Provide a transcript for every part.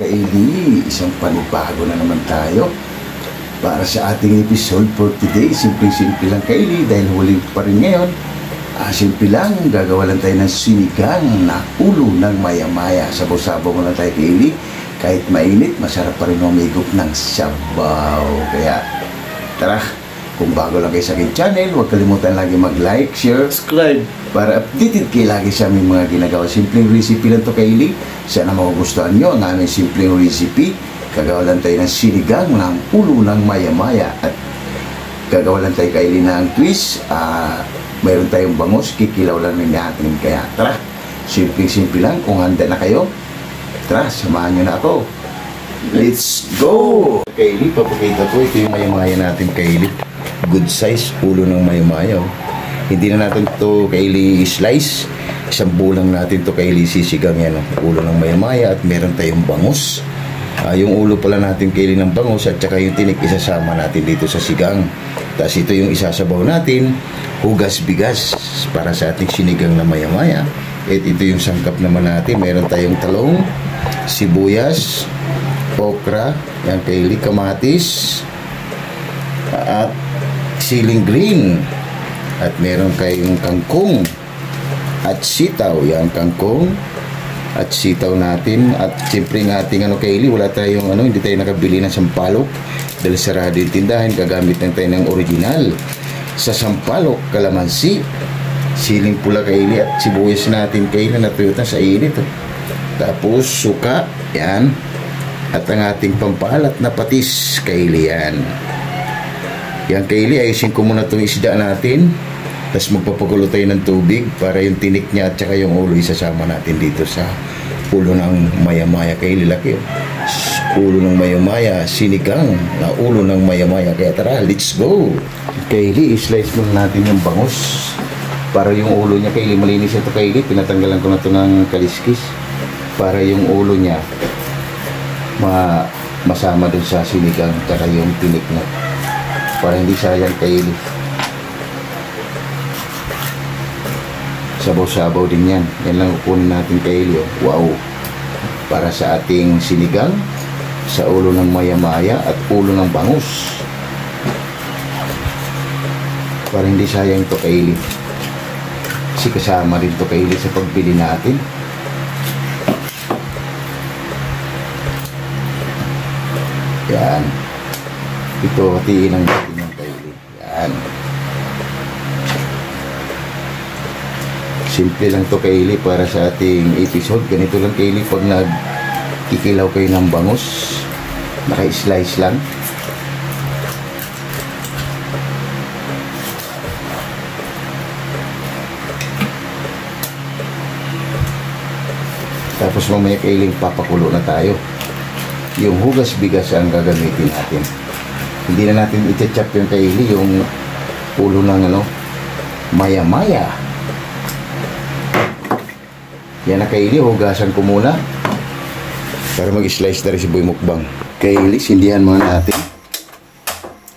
Kaili, isang panibago na naman tayo para sa ating episode for today. Simple-simple lang Kaili dahil huli pa rin ngayon. Simple lang, gagawa lang tayo ng sinigang na ulo ng maya-maya. Sabaw-sabaw mo lang tayo Kaili. Kahit mainit, masarap pa rin humigop ng sabaw. Kaya tara, kung bago lang kayo sa aking channel, huwag kalimutan lagi mag-like, share, subscribe para updated kayo lagi sa aming mga ginagawa. Simpleng recipe lang to Kaili. Sana magugustuhan nyo ang aming simpleng recipe. Gagawa lang tayo ng sinigang ng ulo ng maya-maya. At gagawa lang tayo Kaili ng twist. Mayroon tayong bangus, kikilaw lang ng natin. Kaya tara, simpleng-simple lang. Kung handa na kayo, tara, samahan nyo na ako. Let's go! Kaili, papakita ko. Ito yung maya-maya natin Kaili. Good size, ulo ng maya-maya. Hindi na natin ito Kaili slice. Isang bulang natin ito Kaili sisigang yan. Ulo ng maya-maya at meron tayong bangus. Yung ulo pala natin Kaili ng bangus at saka yung tinik isasama natin dito sa sigang. Tapos ito yung isasabaw natin, hugas bigas para sa ating sinigang na maya-maya. At ito yung sangkap naman natin. Meron tayong talong, sibuyas, okra, yan Kaili, kamatis, at siling green. At meron kayong kangkong at sitaw, yan kangkong at sitaw natin. At siyempre ng ating Kaili, wala tayong hindi tayo nakabili ng sampalok dahil sarado yung tindahan. Gagamit lang tayo ng original sa sampalok, kalamansi, siling pula Kaili, at sibuyas natin Kaili na natuyutan sa init. Tapos suka, yan, at ang ating pampalat na patis Kaili, yan. Yan Kaili, ayusin ko muna itong isda natin. Tapos magpapagulo tayo ng tubig para yung tinik niya at saka yung ulo isasama natin dito sa ulo ng maya-maya Kaili. Laki ulo ng maya-maya, sinigang na ulo ng maya-maya. Kaya tara, let's go! Kaili, i-slice muna natin yung bangus para yung ulo niya Kaili, malinis ito Kaili. Pinatanggalan ko na ito ng kaliskis para yung ulo niya masama dun sa sinigang at saka yung tinik niya, para hindi sayang Kaili. Sabaw-sabaw din yan. Yan lang kukunin natin Kaili. Wow! Para sa ating sinigang sa ulo ng maya-maya at ulo ng bangus. Para hindi sayang ito Kaili. Kasi kasama rin ito Kaili sa pagbili natin. Yan. Ito, hatiin ang natin ng Kaili. Yan. Simple lang to Kaili para sa ating episode. Ganito lang Kaili pag nagkikilaw kayo ng bangus. Naka-slice lang. Tapos mamaya Kaili papakulo na tayo. Yung hugas bigas ang gagamitin natin. Hindi na natin i-chop yung Kaili, yung ulo ng maya-maya. Yan na Kaili, hugasan ko muna para mag-slice na rin si Boy Mukbang. Kaili, sindihan muna natin.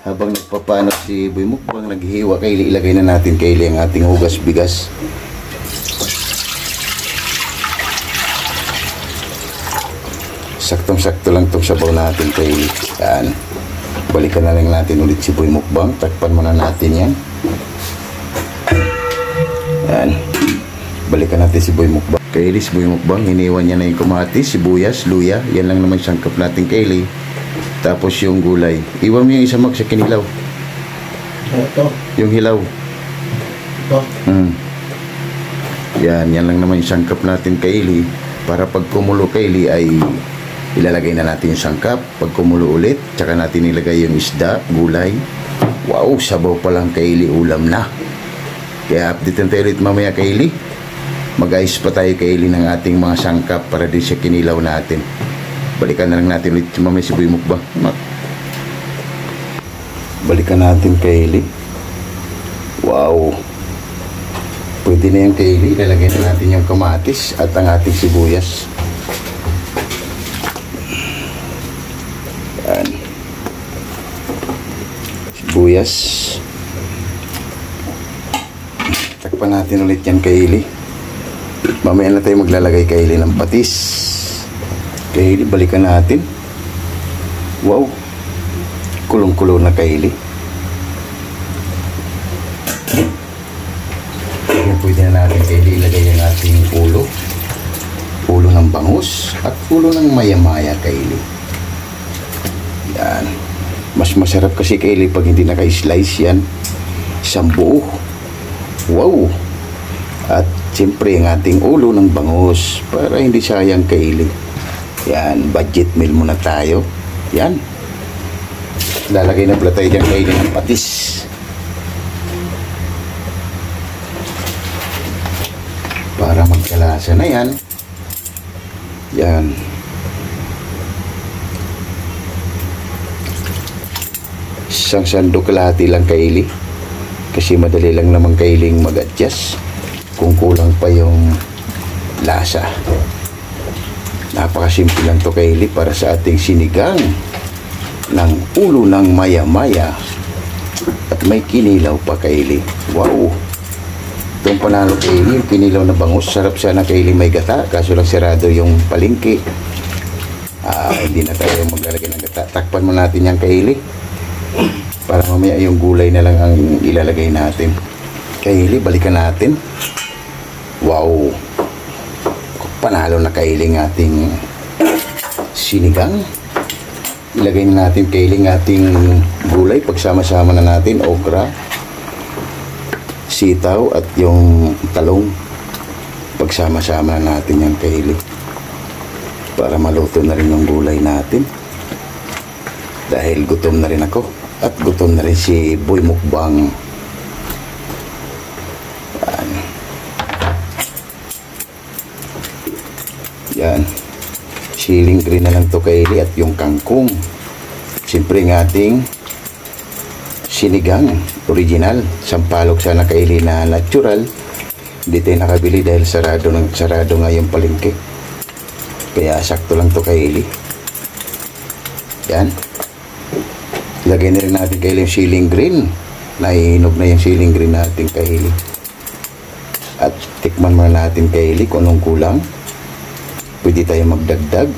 Habang nagpapanot si Boy Mukbang, naghihiwa Kaili, ilagay na natin Kaili ang ating hugas bigas. Saktong-sakto lang itong sabaw natin Kaili. Yan. Balikan na lang natin ulit si Boy Mukbang. Takpan muna natin yan. Yan. Balikan natin si Boy Mukbang. Kaili, si Boy Mukbang, hiniwan niya na yung kamatis, sibuyas, luya. Yan lang naman sangkap natin Kaili. Tapos yung gulay. Iwan mo yung isa mag sa kinilaw. Ito. Yung hilaw. Ito. Yan lang naman yung sangkap natin Kaili. Para pag kumulo Kaili ay ilalagay na natin yung sangkap. Pag kumulo ulit, tsaka natin ilagay yung isda, gulay. Wow, sabaw pa lang Kaili, ulam na. Kaya update tayo ulit mamaya Kaili. Mag-ayos pa tayo Kaili ng ating mga sangkap para din sa kinilaw natin. Balikan na lang natin ulit mamaya si Boy Mukbang. Balikan natin Kaili. Wow! Pwede na yung Kaili. Ilalagay na natin yung kamatis at ang ating sibuyas. Yan. Sibuyas. Takpan natin ulit yan Kaili. Mamaya na tayo maglalagay Kaili ng patis. Kayli, balikan natin. Wow, kulong-kulo na Kayli. Kaya pwede na natin Kayli ilagay yung ating ulo ng bangus at ulo ng maya-maya Kayli. Yan, mas masarap kasi Kayli pag hindi naka-slice yan, isang buo. Wow, at siyempre ang ating ulo ng bangus para hindi sayang Kayli. Yan, budget meal muna tayo. Yan, lalagay na pala tayo dyan Kayli ng patis para magkalasa na yan. Yan, isang sandok kalahati lang Kayli kasi madali lang naman Kayling mag-adjust kung kulang pa yung lasa. Napakasimple lang to Kayli para sa ating sinigang ng ulo ng maya-maya at may kinilaw pa Kayli. Wow, itong panalo Kayli, yung kinilaw na bangus. Sarap sana Kayli may gata, kaso lang sarado yung palengke. Hindi na tayo maglalagay ng gata. Takpan mo natin yan Kayli para mamaya yung gulay na lang ang ilalagay natin. Kayli, balikan natin. Wow, panalo na Kayli ng ating sinigang. Ilagay na natin Kayli ng ating gulay. Pagsama-sama na natin okra, sitaw at yung talong. Pagsama-sama na natin yung Kayli para maluto na rin yung gulay natin. Dahil gutom na rin ako at gutom na rin si Boy Mukbang. Yan, siling green na lang to Kayli at yung kangkong. Siyempre ng ating sinigang original. Sampalok sana Kayli na natural. Hindi tayo nakabili dahil sarado nga yung palengke. Kaya sakto lang to Kayli. Yan, lagay na rin natin Kayli yung siling green. Naihinog na yung siling green natin Kayli. At tikman muna natin Kayli kung anong kulang. Pwede tayo magdagdag.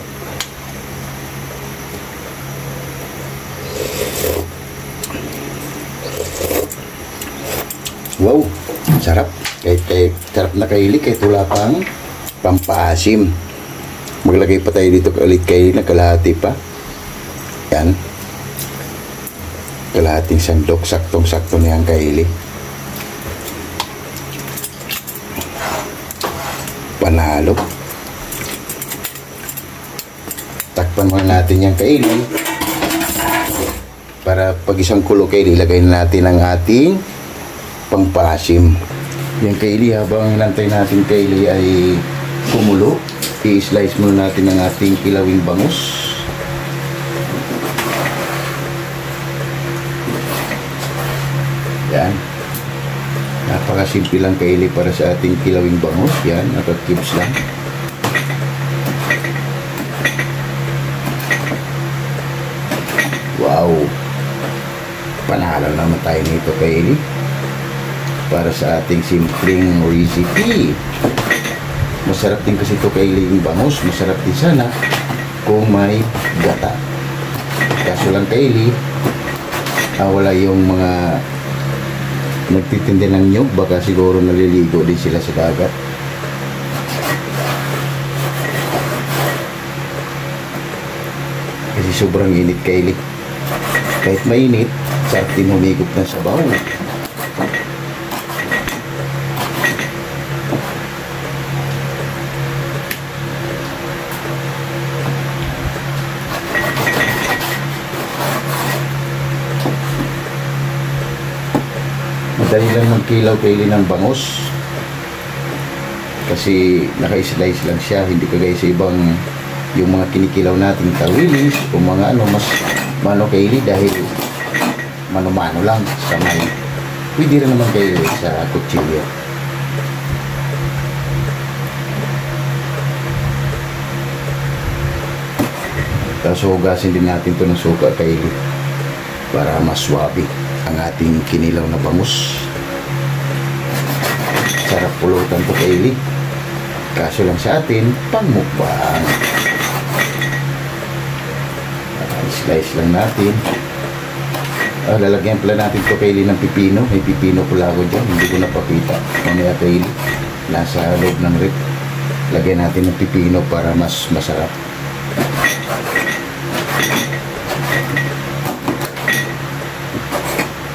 Wow, sarap. Kahit sarap na Kayli, kahit wala pang pampaasim. Maglagay pa tayo dito ulit Kayli na kalahati pa. Yan, kalahating sandok, saktong-sakto na yan Kayli. Panalo. Takpan muna natin yung Kayli para pag isang kulo Kayli, ilagay na natin ang ating pangpasim. Yung Kayli, habang hinantay natin Kayli ay kumulo, i-slice muna natin ang ating kilawing bangus. Yan, napakasimple lang Kayli para sa ating kilawing bangus. Yan, naka-cubes lang. Wow, panalo naman tayo nito Kayli para sa ating simpleng recipe. Masarap din kasi ito Kayli yung bangus. Masarap din sana kung may gata. Kaso lang Kayli, wala yung mga nagtitinda ng nyug. Baka siguro naliligo din sila sa dagat. Kasi sobrang init Kayli. Kahit mainit, sarap din humigop ng sabaw. Madali lang magkilaw Kayli ng bangus. Kasi naka-slice lang siya. Hindi kagaya sa ibang yung mga kinikilaw natin tawilis o mga ano, mas mano Kayli dahil mano-mano lang sa may. Pwede rin naman Kayli sa kutsilyo. Tapos hugasin din natin ito ng suka Kayli para mas swabe ang ating kinilaw na bangus. Sarap pulutan to Kayli. Kaso lang sa atin, pangmukbang. Slice lang natin. Lalagyan pala natin ito kaili ng pipino. May pipino pula ako dyan. Hindi ko napakita. Mamaya kaili. Nasa loob ng rip. Lagyan natin ng pipino para mas masarap.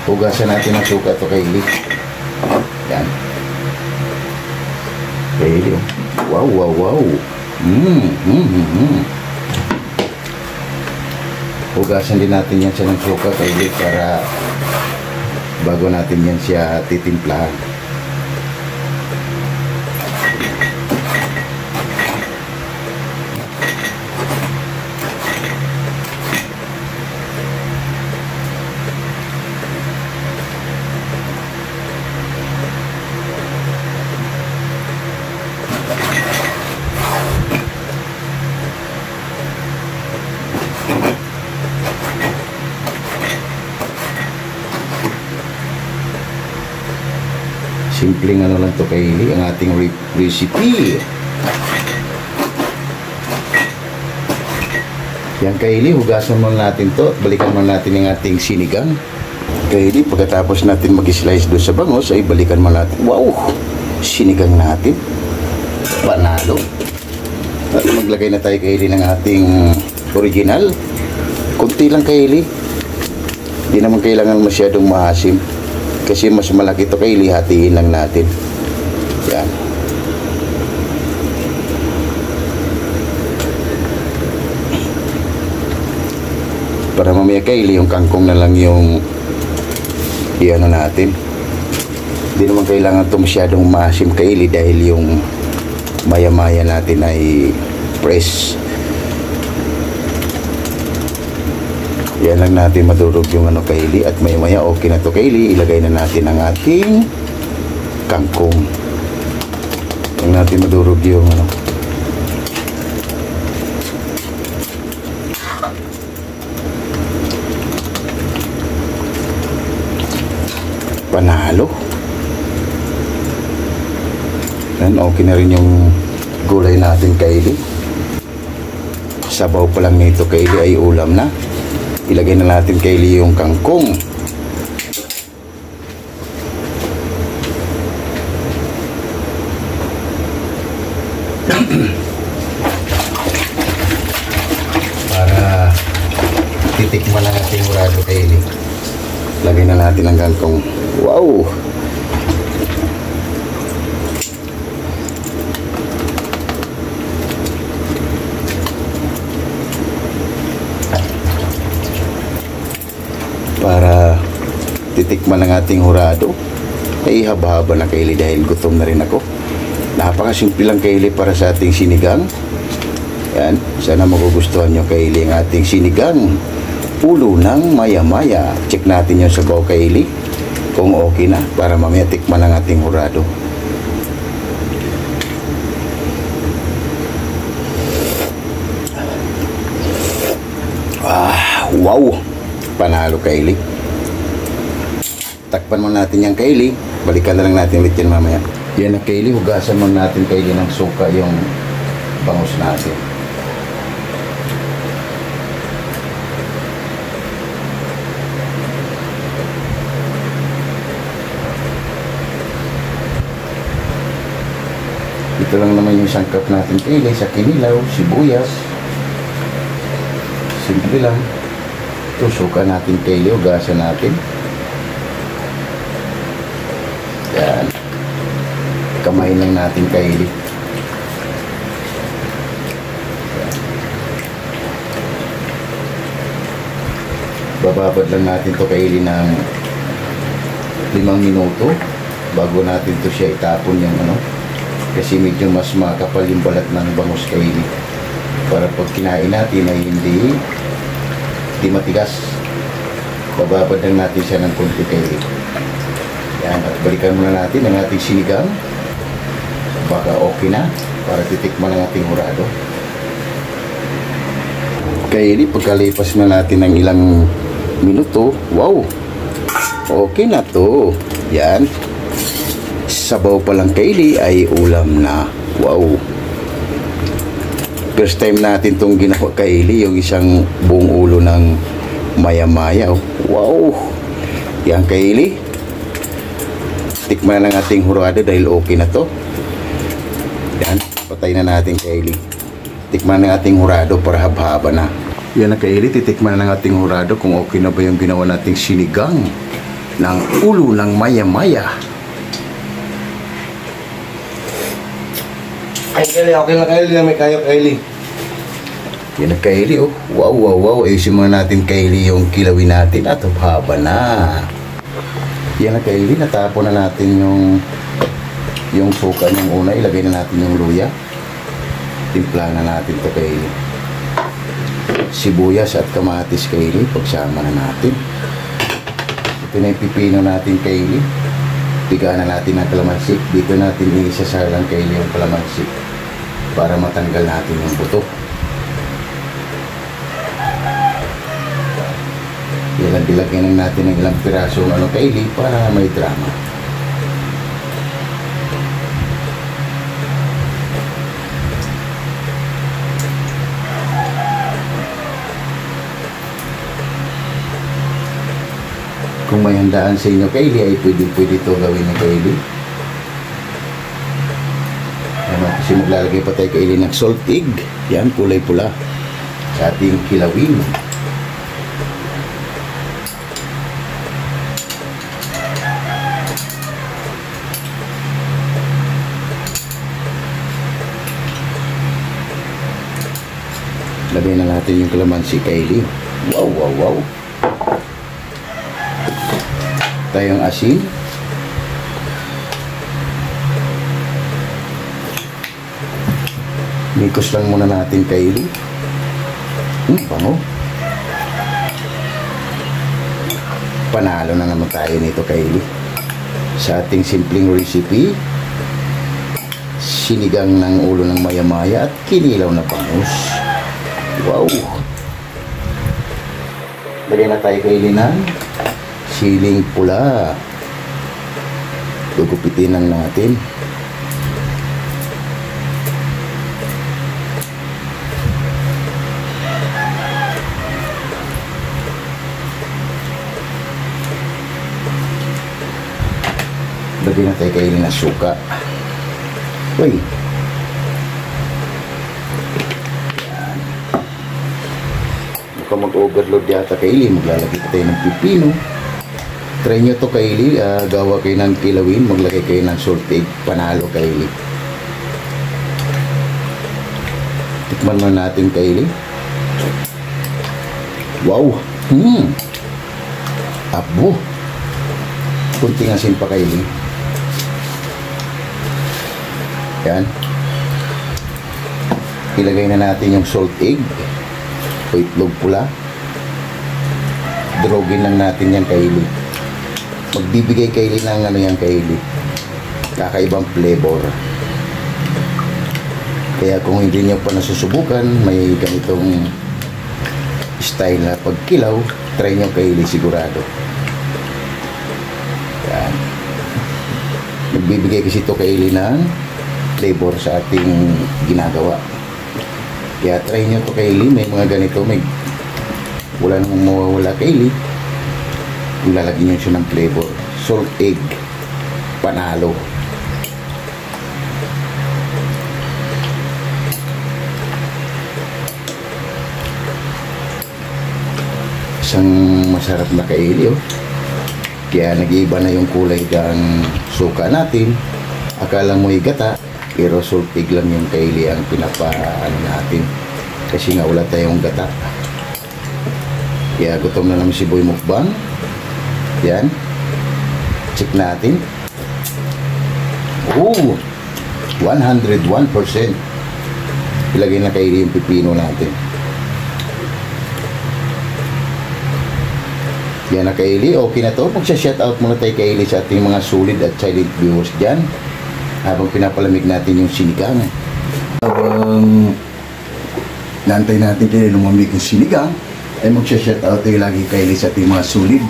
Hugasan natin ang suka ito kaili. Yan. Kaili. Wow, wow, wow. Hugasan din natin yan siya ng suka kaili para bago natin yan siya titimplahan. Simpleng ano lang to kaili, ang ating recipe. Yan kaili, hugasan muna natin to at balikan muna natin yung ating sinigang. Kaili, pagkatapos natin mag-slice doon sa bangos, ay balikan muna natin. Wow! Sinigang natin. Panalo. At maglagay na tayo kaili ng ating original. Kunti lang kaili. Hindi naman kailangan masyadong maasim. Kasi mas malaki ito kaili, hatiin lang natin. Yan. Para mamaya kaili, yung kangkong na lang yung iano natin. Hindi naman kailangan ito masyadong maasim kaili dahil yung maya-maya natin ay fresh. Yan lang natin madurog yung ano kaili at maya-maya okay na to kaili. Ilagay na natin ang ating kangkong. Yan natin madurog yung ano. Panalo. Yan, okay na rin yung gulay natin kaili. Sabaw pa lang nito kaili ay ulam na. Ilagay na natin kaili yung kangkong. Para titikman na natin murado kaili. Lagay na natin ang kangkong. Wow! Para titikman ng ating hurado ay haba-haba na kaili dahil gutom na rin ako. Napakasimple lang kaili para sa ating sinigang. Yan, sana magugustuhan nyo kaili ang ating sinigang ulo ng maya-maya. Check natin yung sabaw kaili kung okay na para mamaya tikman ng ating hurado. Wow! Panalo kaili. Takpan mo natin yung kaili. Balikan na lang natin ulit yan mamaya. Yan na kaili. Hugasan mo natin kaili ng suka yung bangus natin. Ito lang naman yung sangkap natin kaili sa kinilaw, sibuyas. Simple lang. Ito, suka natin kaili, hugasan natin. Yan. Kamay lang natin kaili. Bababad lang natin to kaili ng 5 minuto bago natin to siya itapon yung ano. Kasi medyo mas makapal yung balat ng bangus kaili. Para pag kinain natin ay hindi matigas. Bababad lang natin siya ng konti kaili. Yan, at balikan muna natin ang ating sinigang. Baka okay na para titikman ang ating hurado. Kaili, pagkalipas na natin ng ilang minuto, wow! Okay na to. Yan. Sabaw pa lang kaili ay ulam na. Wow! First time natin itong ginawa Kylie, yung isang buong ulo ng maya-maya. Oh. Wow! Yan Kylie. Tikman na ng ating hurado dahil okay na to. Yan, patay na natin Kylie. Tikman na ng ating hurado para haba-haba na. Yan na Kylie, titikman na ng ating hurado kung okay na ba yung ginawa nating sinigang ng ulo ng maya-maya. Ay, Kylie, okay na Kylie, may kayo Kylie. Yan na Kylie, oh. Wow, wow, wow. Ayusin muna natin Kylie yung kilawin natin at haba na. Yan na Kylie, natapon na natin yung suka ng una. Ilagay na natin yung luya. Timpla na natin to Kylie. Sibuyas at kamatis Kylie, pagsama na natin. Ito na yung pipino natin Kylie. Pigaan na natin ang kalamansi. Dito natin isasalang Kylie yung kalamansi para matanggal natin yung buto. Bilagyan natin ng ilang piraso ng Kylie para may drama. Kung may handaan sa inyo Kylie ay pwede ito gawin ng Kylie. Kasi maglalagay pa tayo Kylie ng salt egg. Yan, kulay pula sa ating kilawin. Lagay na natin yung kalamansi Kylie. Wow, wow, wow. Tayong asin. Mikos lang muna natin Kylie. Bango. Panalo na naman tayo nito Kylie. Sa ating simpleng recipe, sinigang ng ulo ng maya-maya at kinilaw na bangus. Wow! Lagyan na tayo Kylie ng siling pula. Gugupitin lang natin. Lagyan na tayo Kylie ng suka. Uy! Kung mag-overload yata Kylie, maglalagay tayo ng pipino. Try nyo to Kylie, gawa kayo ng kilawin, maglagay kayo ng salt egg, panalo Kylie. Tikman mo natin Kylie. Wow! Abo! Kunting asin pa Kylie. Yan. Ilagay na natin yung salt egg o itlog pula. Drogin lang natin yan Kylie. Magbibigay Kylie ng ano yan Kylie, kakaibang flavor. Kaya kung hindi nyo pa nasusubukan, may ganitong style na pagkilaw, try nyo Kylie sigurado. Yan. Magbibigay kasi ito Kylie ng flavor sa ating ginagawa. Kaya try nyo to Kylie, may mga ganito, wala namang mawawala Kylie. Lalagyan nyo siya ng flavor. Salt egg, panalo. Isang masarap na Kylie, oh. Kaya nag-iiba na yung kulay ng suka natin. Akala mo gata, pero salt egg lang yung Kylie ang pinapaano natin. Kasi nga wala tayong gata. Kaya gutom na naman si Boy Mukbang. Yan. Check natin. 101%. Ilagay na Kylie yung pipino natin. Yan na Kylie. Okay na to. Magsha-shoutout muna tayo Kylie sa ating mga solid at silent viewers dyan. Habang pinapalamig natin yung sinigang. Habang naantay natin kayo lumamig yung sinigang, ay magsha-shoutout tayo lagi Kylie sa ating mga solid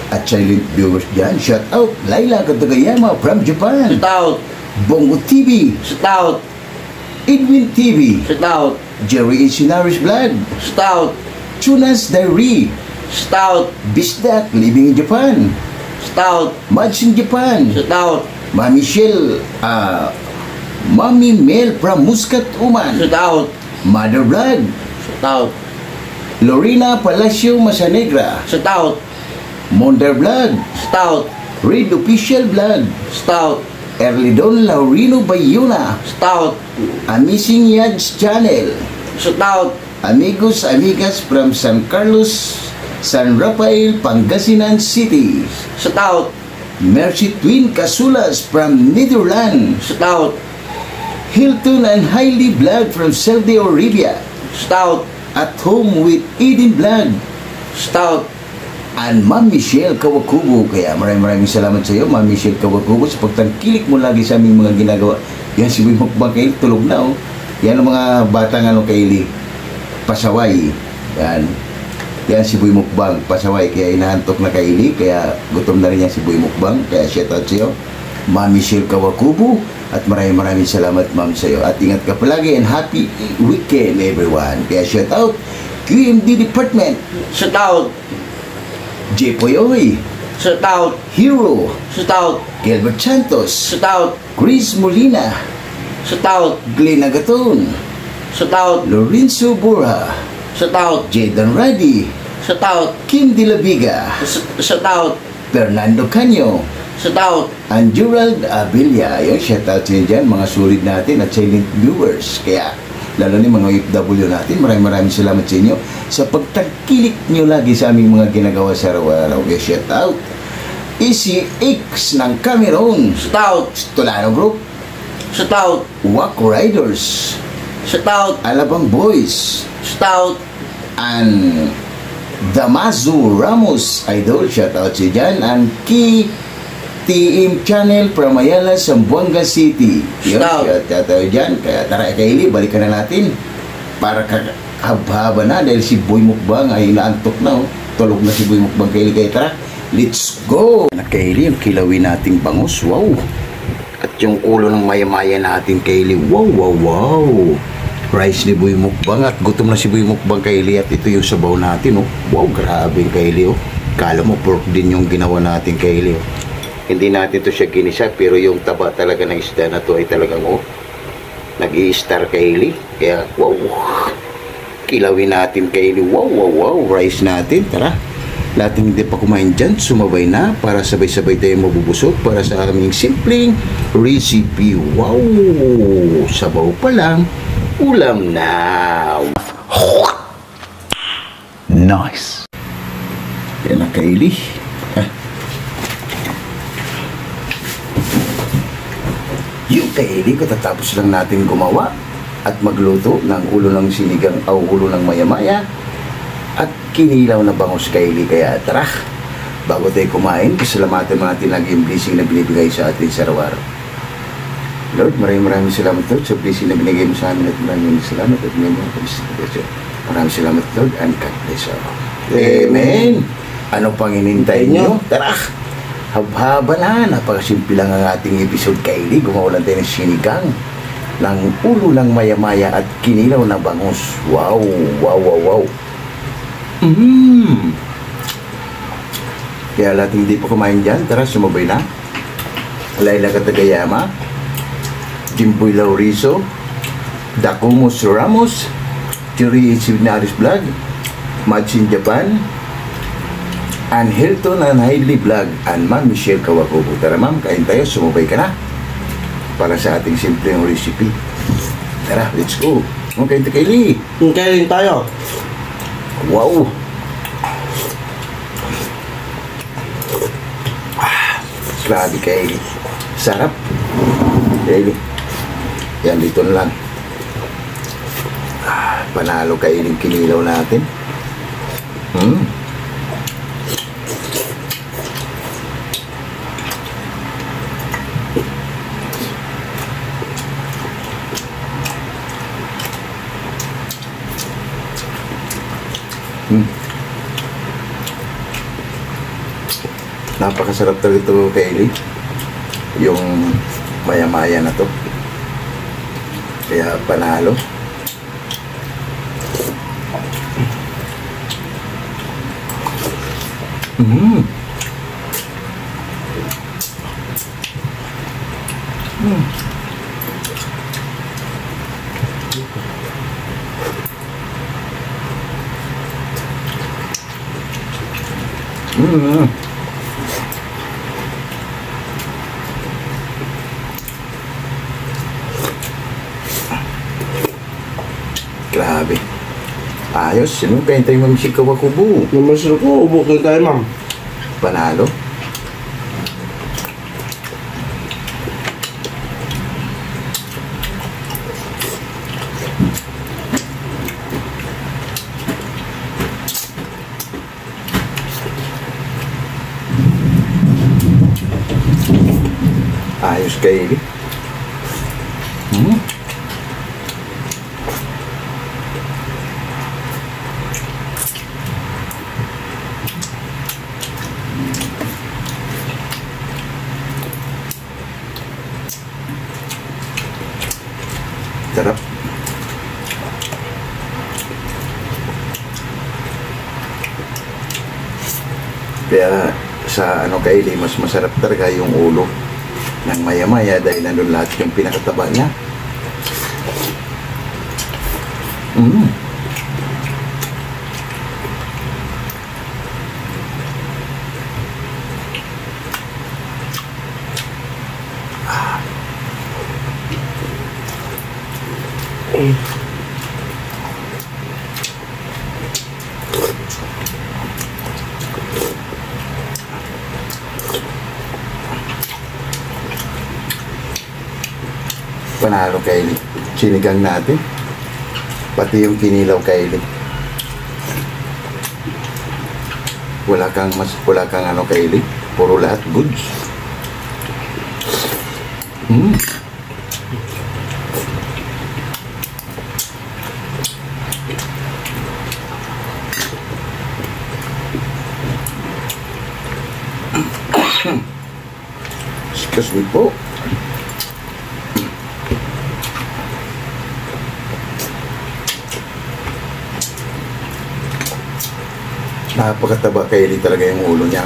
at silent viewers dyan. Shout out Laila Katagayama from Japan. Shout out Bongo TV. Shout out Edwin TV. Shout out Jerry Incinera's Vlog, Stout. Tuna's Diary, Stout. Bisdak Living in Japan, Stout. Mads in Japan, Stout. Mami Shell, Mami Mel from Muscat, Oman, Stout. Mother Vlog, Stout. Lorena Palacio Masanegra, Stout. Monder Vlog, Stout. Reed Official Vlog, Stout. Erlidon Laurino Bayuna, Stout. Amazing Yads Channel, Stout. Amigos Amigas from San Carlos, San Rafael, Pangasinan City, Stout. Mercy Twin Casulas from Netherlands, Stout. Hilton and Hailey Vlog from Saudi Arabia, Stout. At Home with Eden Vlog, Stout. and Ma'am Michelle Kawakubo. Kaya maraming salamat sa iyo, Ma'am Michelle Kawakubo, sa pagtangkilik mo lagi sa aming mga ginagawa. Yan si Boy Mukbang Kaili, tulog na oh. Yan ang mga batang Kaili, pasaway. Yan si Boy Mukbang, pasaway. Kaya inahantok na Kaili, kaya gutom na rin yan si Boy Mukbang. Kaya shout out sa iyo, Ma'am Michelle Kawakubo. At maraming salamat, Ma'am, sa iyo. At ingat ka palagi and happy weekend everyone. Kaya shout out QMD Department, Stout. Jepoy Oy, Stout. Hero, Stout. Gilbert Santos, Stout. Chris Molina, Stout. Glenn Agaton, Stout. Lorenzo Borja, Stout. Jaden Radi, Stout. Kim De La Viga, Stout. Fernando Canyo, Stout. and Gerald Abilia. Ayun, shoutout sa inyo dyan, mga sulit natin at silent viewers. Kaya, lalo ni mga OFW natin, maraming salamat sa inyo sa pagtangkilik nyo lagi sa aming mga ginagawa sa araw-araw. Kaya shoutout Easy X ng Cameroon, Stout. Tolano Group, Stout. Wack Riders, Stout. Alabang Boys, Stout. and Damaso Ramos, idol, shoutout si Jan, and Ki TM Channel from Ayala, Zamboanga City. Yun, shoutout dyan. Kaya tara Kaili, balikan na natin para haba na dahil si Boy Mukbang ay naantok na oh. Tulog na si Boy Mukbang Kaili. Kaya tara, let's go na Kaili, yung kilawin nating bangus. Wow. At yung ulo ng maya-maya natin Kaili. Wow. Rice ni Boy Mukbang at gutom na si Boy Mukbang Kaili. At ito yung sabaw natin oh. Wow, grabe Kaili oh. Kala mo pork din yung ginawa natin Kaili oh. Hindi natin to siya ginisa, pero yung taba talaga ng isda na to ay talagang nag-i-star Kaili. Kaya wow, kilawin natin Kaili. Wow, rice natin. Tara, lahat ng hindi pa kumain dyan, sumabay na para sabay-sabay tayo mabubusog para sa aming simpleng recipe. Wow, sabaw pa lang, ulam na. Nice. Yan na Kaili. Yung Kaili, katatapos lang natin gumawa at magluto ng ulo ng sinigang o ulo ng maya-maya at kinilaw na bangus Kaili. Kaya tara, bago tayo kumain, pasalamatan natin lagi yung blessing na binibigay sa atin sa araw-araw. Lord, maraming salamat Lord sa blessing na binigay mo sa amin at maraming salamat at maraming salamat Lord and God bless you. Amen. Ano pang hinintay nyo? Tara! Haba na, napakasimple lang ang ating episode Kaili. Gumawa lang tayo ng sinigang ng ulo ng maya-maya at kinilaw na bangus. Wow. Kaya lahat hindi pa kumain dyan, tara sumabay na. Laila Katagayama, Jimboy Laurizo, Dakumos Ramos, Jerry Incinera's Vlog, Mads in Japan, and Hilton and Hailey Vlog, and Ma'am Michelle Kawakubo. Tara ma'am, kain tayo, sumabay ka na para sa ating simpleng recipe. Tara, let's go. Okay, Kaili. Kain tayo. Wow. Grabe Kaili. Sarap. Kaili. Yan, dito na lang. Panalo Kaili yung kinilaw natin. Napakasarap talaga ito Kaili, yung maya-maya na to, kaya panalo. Mm. Mm. Mm. Grabe. Ayos, sino benta yung mamsi Kawakubo? Namasal ko, ubo kayo tayo, ma'am. Panalo. Ayos kayo. Hmm. Sarap. Kaya sa ano kaili, mas masarap talaga yung ulo ng maya-maya dahil nandun lahat yung pinakataba niya. Mm. Panalo kaili. Sinigang natin. Pati yung kinilaw kaili. Wala kang ano kaili. Puro lahat goods. Mm. Excuse me po. Napakataba kaili talaga yung ulo niya.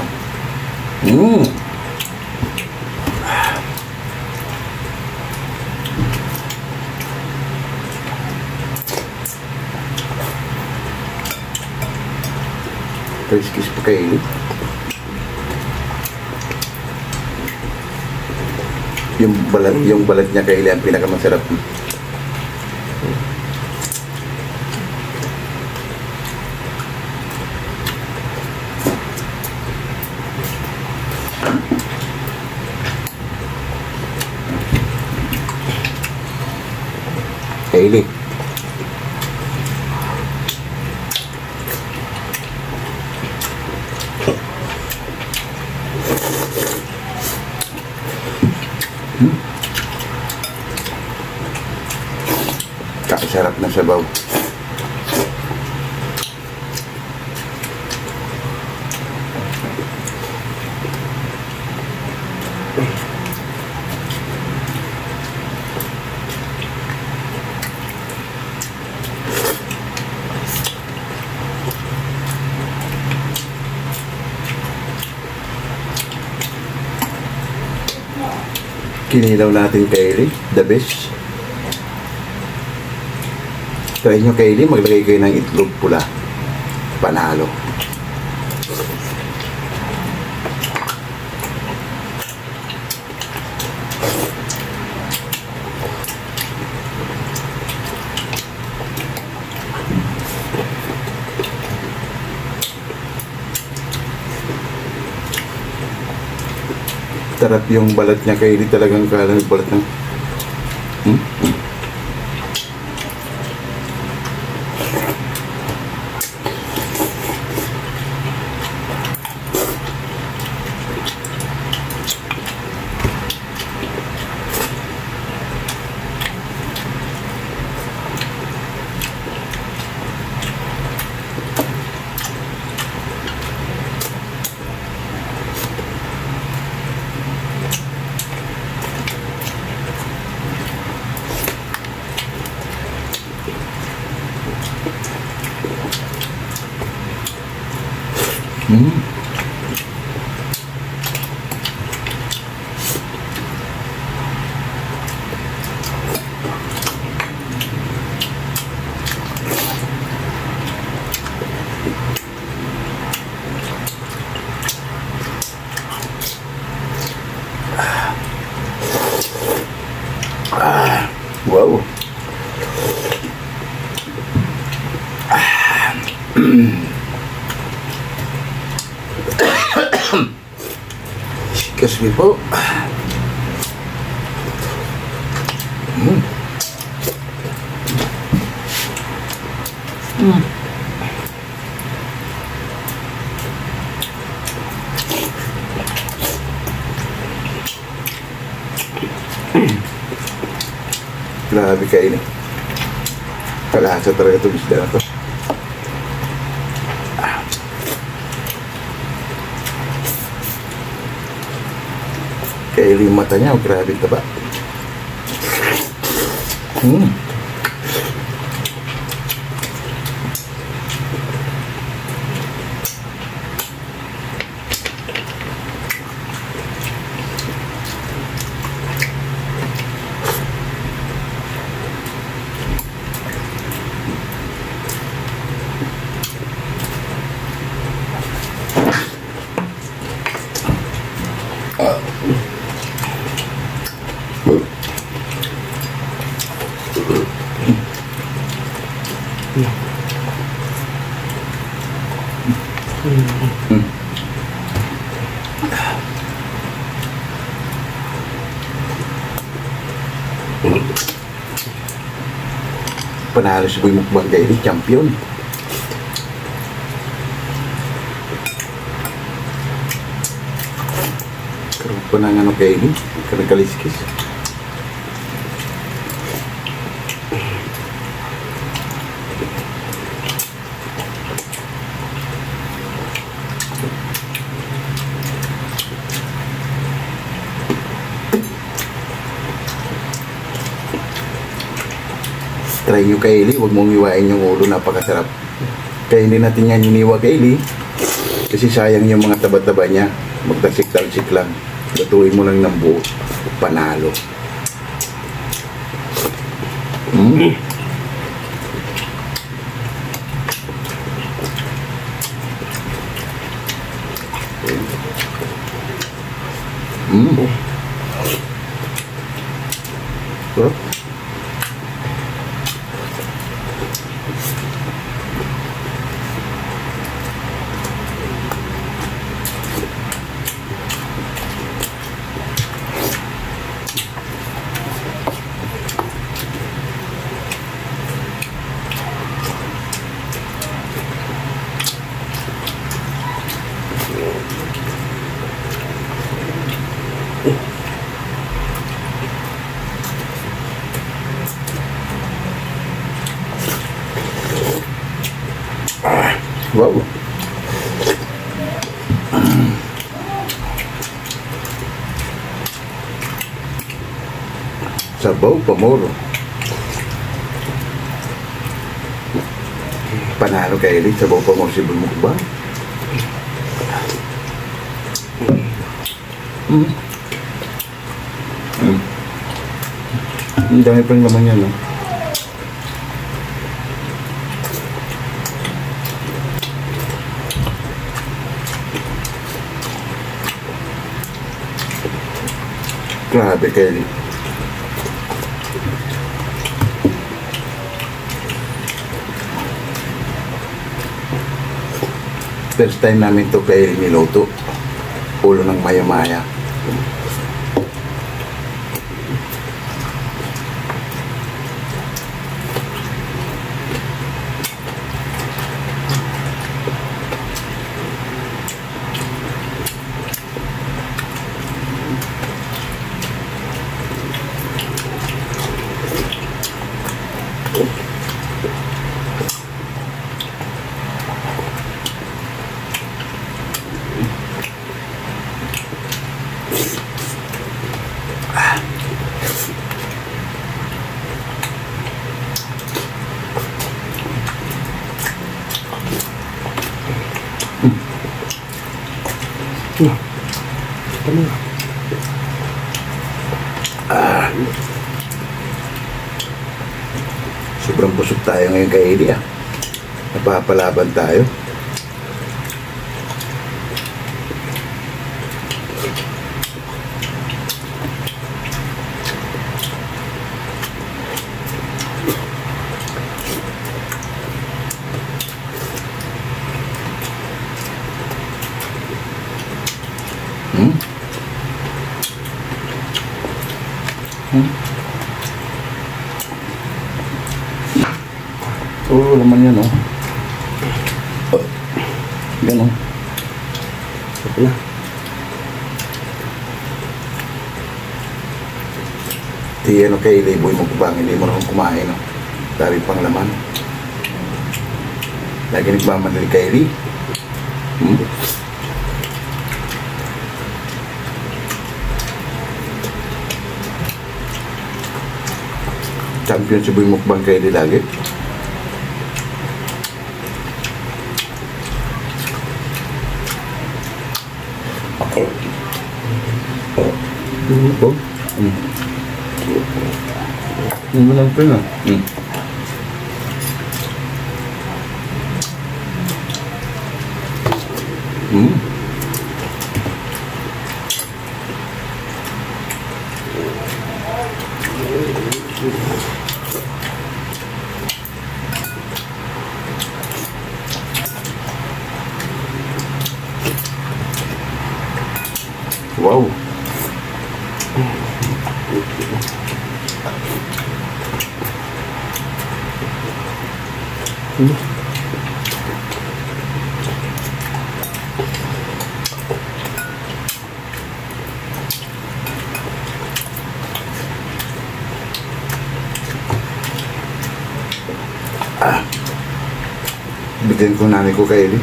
Mm. Kiss pa kaili. Yung balat niya kaili ang pinakamasarap. Kaili. Kakasarap na sabaw. Kinilaw natin kaili, the best. Try nyo kaili, maglagay kayo ng itlog pula. Panalo. Sarap yung balat niya kaili, talagang kalang balat ng Wow. Excuse me po. Grabe kayo eh. Kalasa talaga itong isda na to. Kaya yung mata niya, grabe taba. Panalo si Boy Mukbang Daily, champion. Karoon pa ng ano kayo ni, karang kaliskis. Try nyo Kaylee, huwag mong iwain yung ulo, napakasarap. Kaya hindi natin yan hiniwa Kaylee kasi sayang yung mga taba-taba niya. Magtasik-talsik lang, gatuin mo lang ng buo, panalo. Sarap. Wow. Sabaw pamoro. Panalo kay Eli, sabaw pamoro si Boy Mukbang. Ang dami pang laman yan, no? Grabe Kelly. First time namin to kay niluto. Ulo ng maya-maya. Sobrang busog tayo ngayon kay Eli, ah. Napapalaban tayo. Oo, laman yan, oh. Yan, oh. Ito na. Di ano kay Liboy mo kubang, hindi mo naman kumain, no? Dami pang laman. Lagi nagmamadali kay Lee. Champion si Boy Mukbang kay Lee lagi. Ito. Hindi mo lang pala. Wow. Bigyan ko nanay ko kay Eli.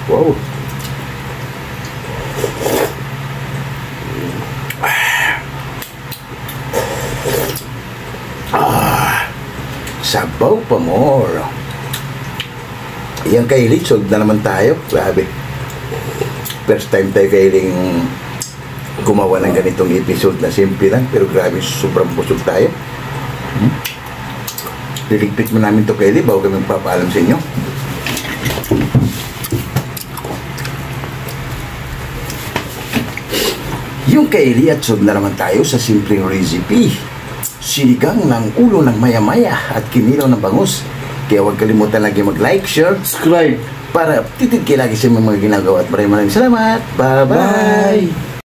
Wow. Sabaw pa more. Yan kay Lee, sold na naman tayo. Grabe. First time tayo kay Lee gumawa ng ganitong episode na simple lang. Pero grabe, sobrang busog tayo. Liligpit mo namin to kay Lee bago kami magpapaalam sa inyo. Yung kay Lee at sold na naman tayo sa simpleng recipe. Sinigang ng ulo ng maya-maya at kinilaw ng bangus. Kaya huwag kalimutan lagi mag-like, share, Subscribe. para titid kayo lagi sa mga ginagawa. At maraming salamat. Bye-bye!